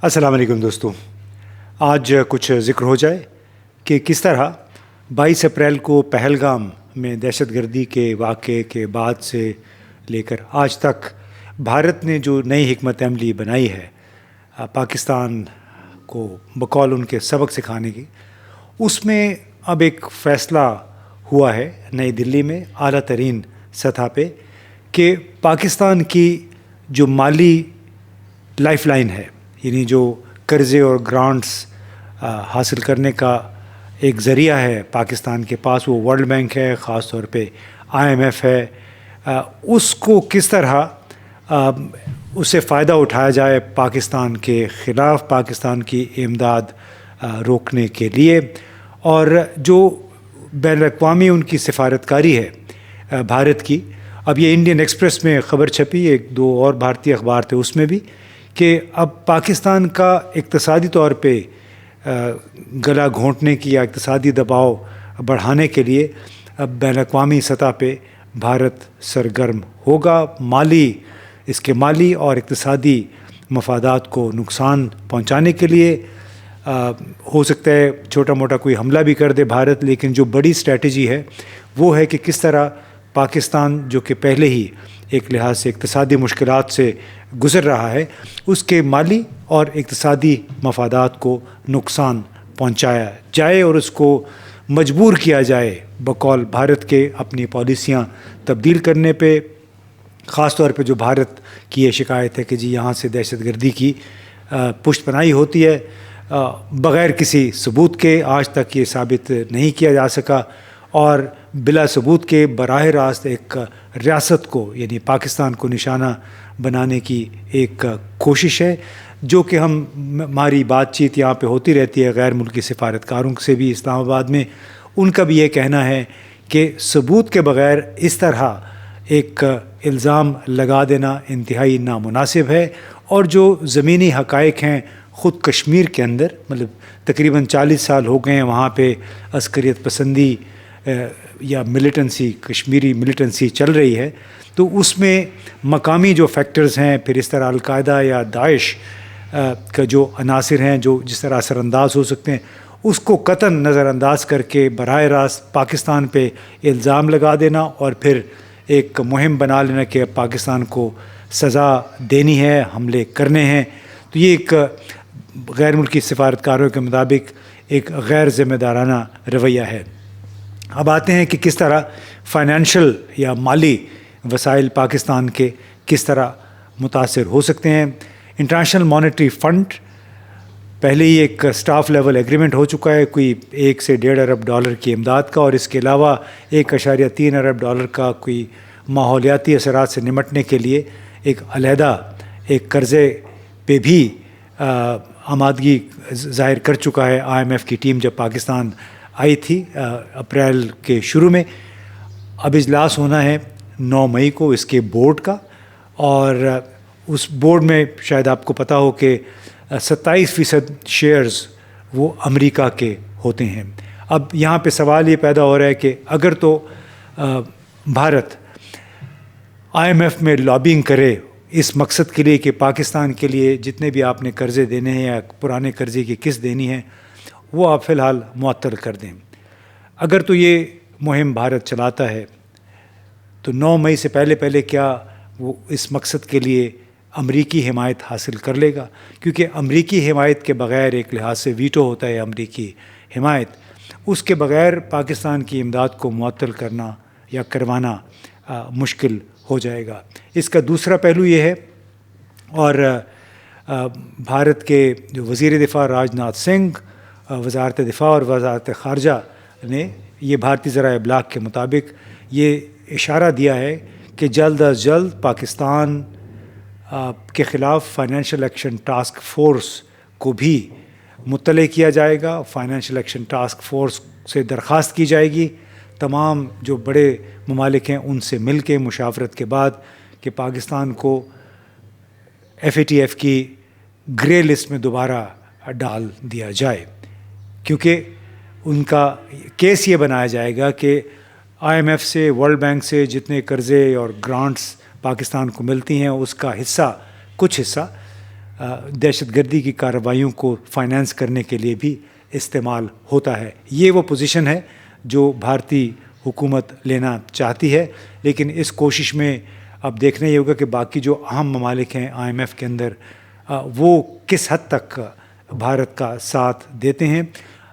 السلام علیکم دوستوں. آج کچھ ذکر ہو جائے کہ کس طرح 22 اپریل کو پہلگام میں دہشت گردی کے واقعے کے بعد سے لے کر آج تک بھارت نے جو نئی حکمت عملی بنائی ہے پاکستان کو بقول ان کے سبق سکھانے کی، اس میں اب ایک فیصلہ ہوا ہے نئی دلی میں اعلیٰ ترین سطح پہ کہ پاکستان کی جو مالی لائف لائن ہے، یعنی جو قرضے اور گرانٹس حاصل کرنے کا ایک ذریعہ ہے پاکستان کے پاس، وہ ورلڈ بینک ہے، خاص طور پہ IMF ہے. اس کو کس طرح اس سے فائدہ اٹھایا جائے پاکستان کے خلاف، پاکستان کی امداد روکنے کے لیے. اور جو بین الاقوامی ان کی سفارتکاری ہے بھارت کی، اب یہ انڈین ایکسپریس میں خبر چھپی، ایک دو اور بھارتی اخبار تھے اس میں بھی، کہ اب پاکستان کا اقتصادی طور پہ گلا گھونٹنے کی یا اقتصادی دباؤ بڑھانے کے لیے اب بین الاقوامی سطح پہ بھارت سرگرم ہوگا. اس کے مالی اور اقتصادی مفادات کو نقصان پہنچانے کے لیے ہو سکتا ہے چھوٹا موٹا کوئی حملہ بھی کر دے بھارت، لیکن جو بڑی اسٹریٹجی ہے وہ ہے کہ کس طرح پاکستان، جو کہ پہلے ہی ایک لحاظ سے اقتصادی مشکلات سے گزر رہا ہے، اس کے مالی اور اقتصادی مفادات کو نقصان پہنچایا جائے اور اس کو مجبور کیا جائے بقول بھارت کے اپنی پالیسیاں تبدیل کرنے پہ. خاص طور پہ جو بھارت کی یہ شکایت ہے کہ جی یہاں سے دہشت گردی کی پشت پناہی ہوتی ہے بغیر کسی ثبوت کے. آج تک یہ ثابت نہیں کیا جا سکا اور بلا ثبوت کے براہ راست ایک ریاست کو، یعنی پاکستان کو نشانہ بنانے کی ایک کوشش ہے، جو کہ ہماری بات چیت یہاں پہ ہوتی رہتی ہے غیر ملکی سفارتکاروں سے بھی اسلام آباد میں. ان کا بھی یہ کہنا ہے کہ ثبوت کے بغیر اس طرح ایک الزام لگا دینا انتہائی نامناسب ہے. اور جو زمینی حقائق ہیں خود کشمیر کے اندر، مطلب تقریباً 40 سال ہو گئے ہیں وہاں پہ عسکریت پسندی یا ملیٹنسی، کشمیری ملیٹنسی چل رہی ہے، تو اس میں مقامی جو فیکٹرز ہیں، پھر اس طرح القاعدہ یا داعش کا جو عناصر ہیں جو جس طرح اثر انداز ہو سکتے ہیں، اس کو قطعاً نظر انداز کر کے براہ راست پاکستان پہ الزام لگا دینا اور پھر ایک مہم بنا لینا کہ پاکستان کو سزا دینی ہے، حملے کرنے ہیں. تو یہ ایک غیر ملکی سفارتکاروں کے مطابق ایک غیر ذمہ دارانہ رویہ ہے. اب آتے ہیں کہ کس طرح فائنینشل یا مالی وسائل پاکستان کے کس طرح متاثر ہو سکتے ہیں. انٹرنیشنل مانیٹری فنڈ پہلے ہی ایک سٹاف لیول ایگریمنٹ ہو چکا ہے کوئی 1 سے $1.5 ارب کی امداد کا، اور اس کے علاوہ $1.3 ارب کا کوئی ماحولیاتی اثرات سے نمٹنے کے لیے ایک علیحدہ ایک قرضے پہ بھی آمادگی ظاہر کر چکا ہے IMF کی ٹیم جب پاکستان آئی تھی اپریل کے شروع میں. اب اجلاس ہونا ہے 9 مئی کو اس کے بورڈ کا، اور اس بورڈ میں شاید آپ کو پتہ ہو کہ 27% شیئرز وہ امریکہ کے ہوتے ہیں. اب یہاں پہ سوال یہ پیدا ہو رہا ہے کہ اگر تو بھارت IMF میں لابنگ کرے اس مقصد کے لیے کہ پاکستان کے لیے جتنے بھی آپ نے قرضے دینے ہیں یا پرانے قرضے کی قسط دینی ہے وہ آپ فی الحال معطل کر دیں، اگر تو یہ مہم بھارت چلاتا ہے تو 9 مئی سے پہلے کیا وہ اس مقصد کے لیے امریکی حمایت حاصل کر لے گا؟ کیونکہ امریکی حمایت کے بغیر، ایک لحاظ سے ویٹو ہوتا ہے امریکی حمایت، اس کے بغیر پاکستان کی امداد کو معطل کرنا یا کروانا مشکل ہو جائے گا. اس کا دوسرا پہلو یہ ہے، اور بھارت کے جو وزیر دفاع راج ناتھ سنگھ، وزارت دفاع اور وزارت خارجہ نے یہ بھارتی ذرائع ابلاغ کے مطابق یہ اشارہ دیا ہے کہ جلد از جلد پاکستان کے خلاف فائنینشیل ایکشن ٹاسک فورس کو بھی مطلع کیا جائے گا. فائنینشیل ایکشن ٹاسک فورس سے درخواست کی جائے گی تمام جو بڑے ممالک ہیں ان سے مل کے مشاورت کے بعد کہ پاکستان کو FATF کی گرے لسٹ میں دوبارہ ڈال دیا جائے، کیونکہ ان کا کیس یہ بنایا جائے گا کہ IMF سے، ورلڈ بینک سے جتنے قرضے اور گرانٹس پاکستان کو ملتی ہیں اس کا حصہ، کچھ حصہ دہشت گردی کی کارروائیوں کو فائنانس کرنے کے لیے بھی استعمال ہوتا ہے. یہ وہ پوزیشن ہے جو بھارتی حکومت لینا چاہتی ہے، لیکن اس کوشش میں اب دیکھنا یہ ہوگا کہ باقی جو اہم ممالک ہیں IMF کے اندر وہ کس حد تک بھارت کا ساتھ دیتے ہیں.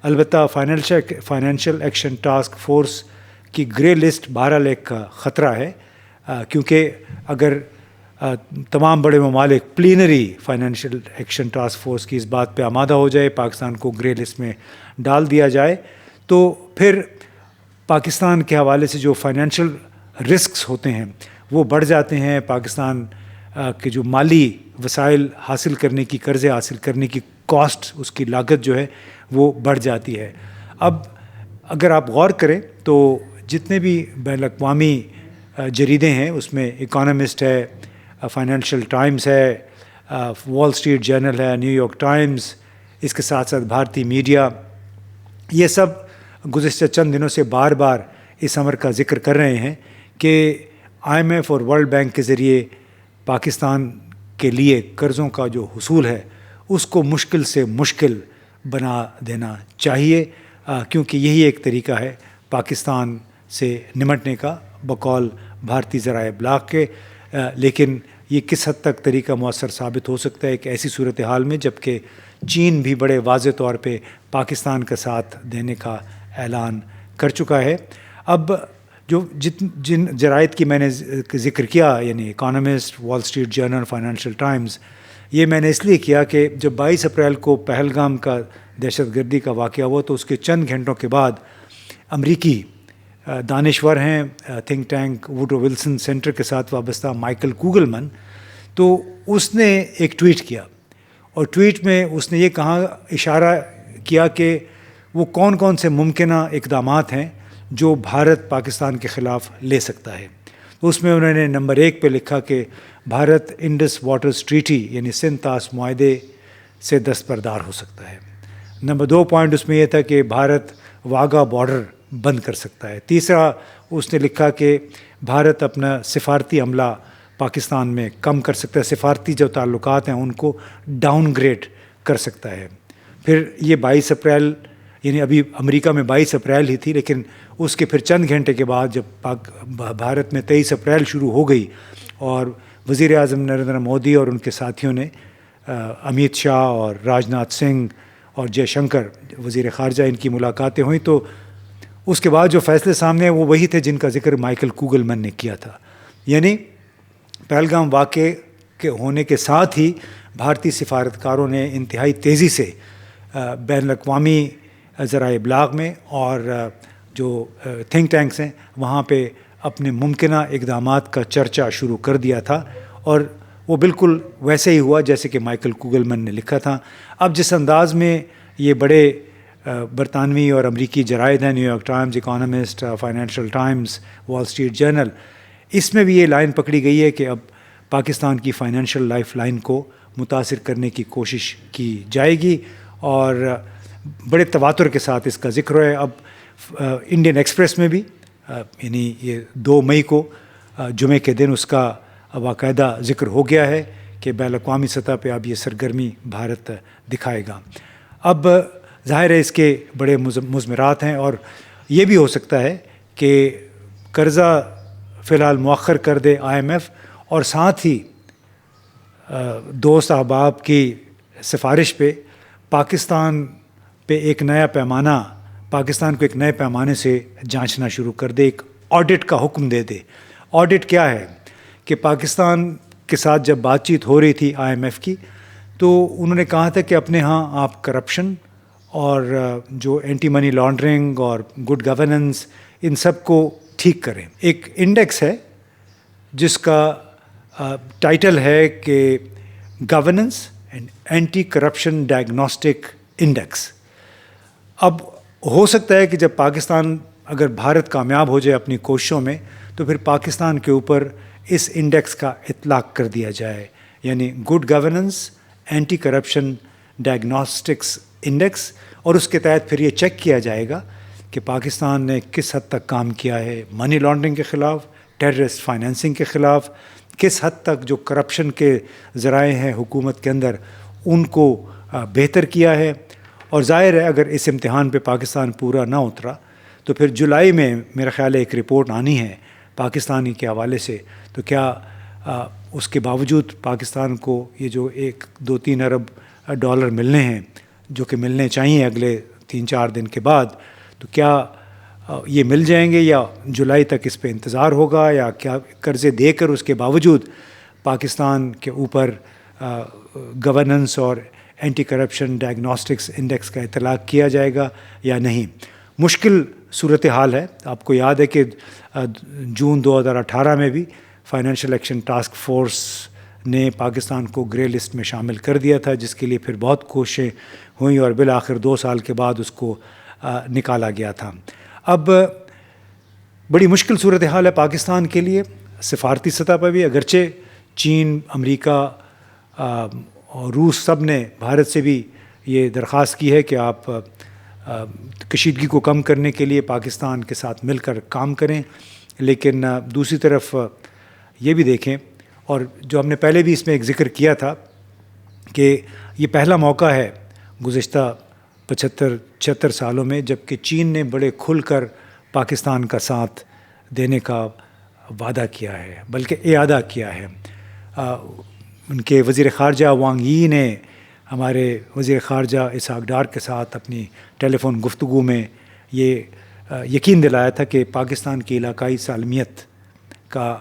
البتہ فائنینشیل ایکشن ٹاسک فورس کی گرے لسٹ بہرحال ایک خطرہ ہے، کیونکہ اگر تمام بڑے ممالک plenary financial action task force کی اس بات پہ آمادہ ہو جائے، پاکستان کو گرے لسٹ میں ڈال دیا جائے، تو پھر پاکستان کے حوالے سے جو فائنینشیل رسکس ہوتے ہیں وہ بڑھ جاتے ہیں. پاکستان کے جو مالی وسائل حاصل کرنے کی، قرضے حاصل کرنے کی کاسٹ، اس کی لاگت جو ہے وہ بڑھ جاتی ہے. اب اگر آپ غور کریں تو جتنے بھی بین الاقوامی جریدے ہیں اس میں اکانومسٹ ہے، فائنینشیل ٹائمز ہے، وال اسٹریٹ جرنل ہے، نیو یارک ٹائمز، اس کے ساتھ ساتھ بھارتی میڈیا، یہ سب گزشتہ چند دنوں سے بار بار اس امر کا ذکر کر رہے ہیں کہ IMF اور ورلڈ بینک کے ذریعے پاکستان کے لیے قرضوں کا جو حصول ہے اس کو مشکل سے مشکل بنا دینا چاہیے، کیونکہ یہی ایک طریقہ ہے پاکستان سے نمٹنے کا بقول بھارتی ذرائع ابلاغ کے. لیکن یہ کس حد تک طریقہ مؤثر ثابت ہو سکتا ہے ایک ایسی صورتحال میں جب کہ چین بھی بڑے واضح طور پہ پاکستان کا ساتھ دینے کا اعلان کر چکا ہے. اب جن جرائد کی میں نے ذکر کیا، یعنی اکانومسٹ، وال اسٹریٹ جرنل، فائنینشیل ٹائمز، یہ میں نے اس لیے کیا کہ جب 22 اپریل کو پہلگام کا دہشت گردی کا واقعہ ہوا تو اس کے چند گھنٹوں کے بعد امریکی دانشور ہیں think tank Woodrow Wilson centre کے ساتھ وابستہ مائیکل کوگلمن، تو اس نے ایک ٹویٹ کیا، اور ٹویٹ میں اس نے یہ اشارہ کیا کہ وہ کون کون سے ممکنہ اقدامات ہیں جو بھارت پاکستان کے خلاف لے سکتا ہے. تو اس میں انہوں نے نمبر 1 پہ لکھا کہ بھارت انڈس واٹرز ٹریٹی یعنی سندھ طاس معاہدے سے دستبردار ہو سکتا ہے. نمبر 2 پوائنٹ اس میں یہ تھا کہ بھارت واگا بارڈر بند کر سکتا ہے. تیسرا اس نے لکھا کہ بھارت اپنا سفارتی عملہ پاکستان میں کم کر سکتا ہے، سفارتی جو تعلقات ہیں ان کو ڈاؤن گریڈ کر سکتا ہے. پھر یہ 22 اپریل یعنی ابھی امریکہ میں 22 اپریل ہی تھی، لیکن اس کے پھر چند گھنٹے کے بعد جب بھارت میں 23 اپریل شروع ہو گئی اور وزیر اعظم نریندر مودی اور ان کے ساتھیوں نے امیت شاہ اور راج ناتھ سنگھ اور جے شنکر وزیر خارجہ ان کی ملاقاتیں ہوئیں، تو اس کے بعد جو فیصلے سامنے ہیں وہ وہی تھے جن کا ذکر مائیکل کوگلمن نے کیا تھا. یعنی پہلگام واقعے کے ہونے کے ساتھ ہی بھارتی سفارتکاروں نے انتہائی تیزی سے بین الاقوامی ذرائع ابلاغ میں اور جو تھنک ٹینکس ہیں وہاں پہ اپنے ممکنہ اقدامات کا چرچا شروع کر دیا تھا، اور وہ بالکل ویسے ہی ہوا جیسے کہ مائیکل کوگلمن نے لکھا تھا. اب جس انداز میں یہ بڑے برطانوی اور امریکی جرائد ہیں، New York Times, Economist, Financial Times, Wall Street Journal, اس میں بھی یہ لائن پکڑی گئی ہے کہ اب پاکستان کی فائنینشیل لائف لائن کو متاثر کرنے کی کوشش کی جائے گی، اور بڑے تواتر کے ساتھ اس کا ذکر ہے. اب انڈین ایکسپریس میں بھی یعنی یہ 2 مئی کو جمعے کے دن اس کا باقاعدہ ذکر ہو گیا ہے کہ بین الاقوامی سطح پہ اب یہ سرگرمی بھارت دکھائے گا. اب ظاہر ہے اس کے بڑے مضمرات ہیں، اور یہ بھی ہو سکتا ہے کہ قرضہ فی الحال مؤخر کر دے IMF، اور ساتھ ہی دوست احباب کی سفارش پہ پاکستان پہ ایک نیا پیمانہ، پاکستان کو ایک نئے پیمانے سے جانچنا شروع کر دے، ایک آڈٹ کا حکم دے دے. آڈٹ کیا ہے کہ پاکستان کے ساتھ جب بات چیت ہو رہی تھی IMF کی، تو انہوں نے کہا تھا کہ اپنے ہاں آپ کرپشن اور جو اینٹی منی لانڈرنگ اور گڈ گورننس ان سب کو ٹھیک کریں. ایک انڈیکس ہے جس کا ٹائٹل ہے کہ governance and anti corruption diagnostic index. اب ہو سکتا ہے کہ جب پاکستان اگر بھارت کامیاب ہو جائے اپنی کوششوں میں تو پھر پاکستان کے اوپر اس انڈیکس کا اطلاق کر دیا جائے، یعنی good governance anti corruption diagnostics index, اور اس کے تحت پھر یہ چیک کیا جائے گا کہ پاکستان نے کس حد تک کام کیا ہے منی لانڈرنگ کے خلاف، ٹیررسٹ فائنینسنگ کے خلاف، کس حد تک جو کرپشن کے ذرائع ہیں حکومت کے اندر ان کو بہتر کیا ہے. اور ظاہر ہے اگر اس امتحان پہ پاکستان پورا نہ اترا تو پھر جولائی میں میرا خیال ہے ایک رپورٹ آنی ہے پاکستانی کے حوالے سے. تو کیا اس کے باوجود پاکستان کو یہ جو 1-2-3 ارب ڈالر ملنے ہیں جو کہ ملنے چاہیے اگلے 3-4 دن کے بعد، تو کیا یہ مل جائیں گے یا جولائی تک اس پہ انتظار ہوگا، یا کیا قرضے دے کر اس کے باوجود پاکستان کے اوپر گورننس اور اینٹی کرپشن ڈائگنوسٹکس انڈیکس کا اطلاق کیا جائے گا یا نہیں. مشکل صورتحال ہے. آپ کو یاد ہے کہ جون 2018 میں بھی فائنینشیل ایکشن ٹاسک فورس نے پاکستان کو گرے لسٹ میں شامل کر دیا تھا، جس کے لیے پھر بہت کوششیں ہوئیں اور بالآخر 2 سال کے بعد اس کو نکالا گیا تھا. اب بڑی مشکل صورتحال ہے پاکستان کے لیے سفارتی سطح پر بھی، اگرچہ چین، امریکہ اور روس سب نے بھارت سے بھی یہ درخواست کی ہے کہ آپ کشیدگی کو کم کرنے کے لیے پاکستان کے ساتھ مل کر کام کریں. لیکن دوسری طرف یہ بھی دیکھیں، اور جو ہم نے پہلے بھی اس میں ایک ذکر کیا تھا کہ یہ پہلا موقع ہے گزشتہ 75-76 سالوں میں جب کہ چین نے بڑے کھل کر پاکستان کا ساتھ دینے کا وعدہ کیا ہے، بلکہ اعادہ کیا ہے. ان کے وزیر خارجہ وانگ یی نے ہمارے وزیر خارجہ اسحاق ڈار کے ساتھ اپنی ٹیلی فون گفتگو میں یہ یقین دلایا تھا کہ پاکستان کی علاقائی سالمیت کا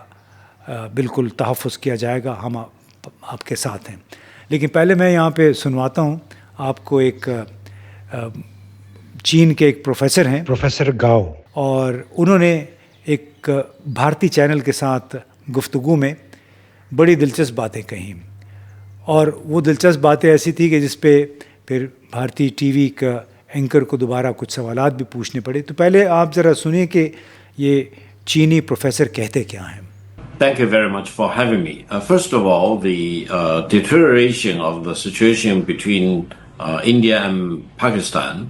بالکل تحفظ کیا جائے گا، ہم آپ کے ساتھ ہیں. لیکن پہلے میں یہاں پہ سنواتا ہوں آپ کو ایک چین کے ایک پروفیسر ہیں، پروفیسر گاؤ، اور انہوں نے ایک بھارتی چینل کے ساتھ گفتگو میں بڑی دلچسپ باتیں کہیں، اور وہ دلچسپ باتیں ایسی تھی کہ جس پہ پھر بھارتی ٹی وی کا اینکر کو دوبارہ کچھ سوالات بھی پوچھنے پڑے. تو پہلے آپ ذرا سنیں کہ یہ چینی پروفیسر کہتے کیا ہیں. Thank you very much for having me. First of all, the deterioration of the situation between India and Pakistan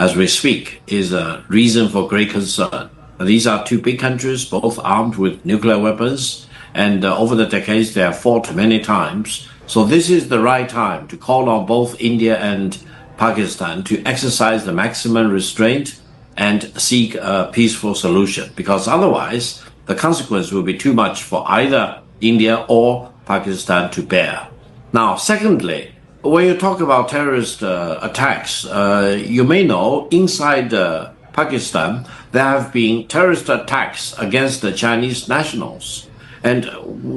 as we speak is a reason for great concern. These are two big countries, both armed with nuclear weapons, and over the decades they have fought many times. So this is the right time to call on both India and Pakistan to exercise the maximum restraint and seek a peaceful solution, because otherwise the consequence will be too much for either India or Pakistan to bear. Now, secondly, when you talk about terrorist attacks, you may know inside Pakistan there have been terrorist attacks against the Chinese nationals. And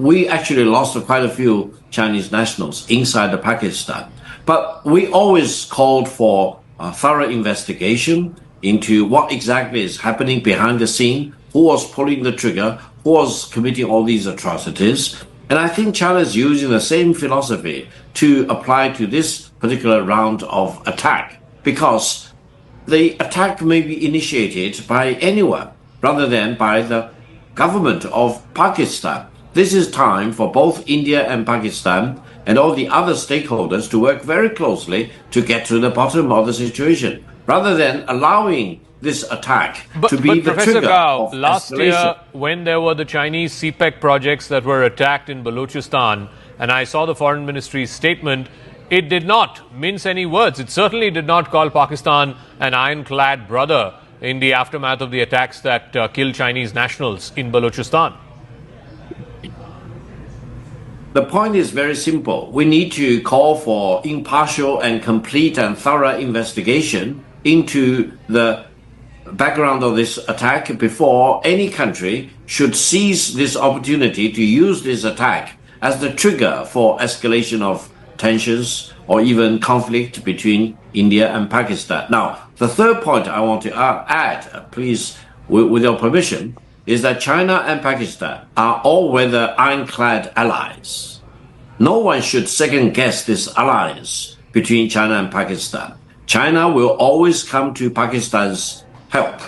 we actually lost quite a few Chinese nationals inside Pakistan. But we always called for a thorough investigation into what exactly is happening behind the scene, who was pulling the trigger, who was committing all these atrocities. And I think China is using the same philosophy to apply to this particular round of attack, because the attack may be initiated by anyone rather than by the government of Pakistan. This is time for both India and Pakistan and all the other stakeholders to work very closely to get to the bottom of the situation, rather than allowing this attack to be the Professor trigger Gao, of last escalation. year when there were the Chinese CPEC projects that were attacked in Balochistan, and I saw the Foreign Ministry's statement, it did not mince any words. It certainly did not call Pakistan an ironclad brother in the aftermath of the attacks that killed Chinese nationals in Balochistan. The point is very simple. We need to call for impartial and complete and thorough investigation into the background of this attack before any country should seize this opportunity to use this attack as the trigger for escalation of tensions or even conflict between India and Pakistan. Now, the third point I want to add, please, with your permission, is that China and Pakistan are all-weather ironclad allies. No one should second-guess this alliance between China and Pakistan. China will always come to Pakistan's help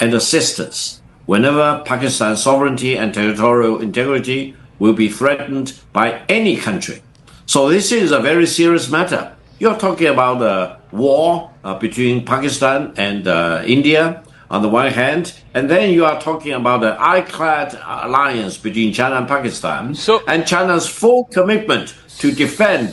and assistance whenever Pakistan's sovereignty and territorial integrity will be threatened by any country. So this is a very serious matter. You're talking about a war between Pakistan and India, on the one hand, and then you are talking about the ironclad alliance between China and Pakistan, and China's full commitment to defend